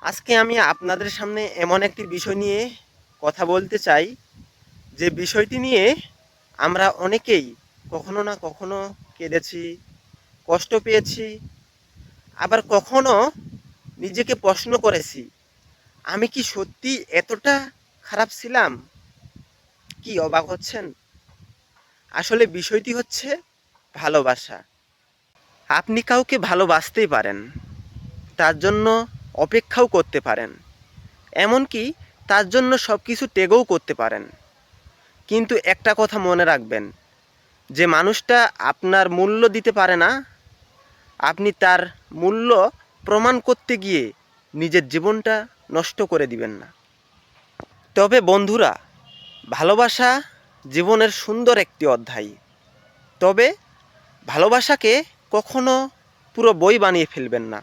আজকে আমি আপনাদের সামনে এমন একটি বিষয় নিয়ে কথা বলতে চাই, যে বিষয়টি নিয়ে আমরা অনেকেই কখনো না কখনো কেঁদেছি, কষ্ট পেয়েছি, আবার কখনো নিজেকে প্রশ্ন করেছি, আমি কি সত্যি এতটা খারাপ ছিলাম? কি অবাক হচ্ছেন? আসলে বিষয়টি হচ্ছে ভালোবাসা। আপনি কাউকে ভালোবাসতেই পারেন, তার জন্য অপেক্ষাও করতে পারেন, এমনকি তার জন্য সব কিছু ত্যাগও করতে পারেন। কিন্তু একটা কথা মনে রাখবেন, যে মানুষটা আপনার মূল্য দিতে পারে না, আপনি তার মূল্য প্রমাণ করতে গিয়ে নিজের জীবনটা নষ্ট করে দিবেন না। তবে বন্ধুরা, ভালোবাসা জীবনের সুন্দর একটি অধ্যায়। তবে ভালোবাসাকে কখনো পুরো বই বানিয়ে ফেলবেন না।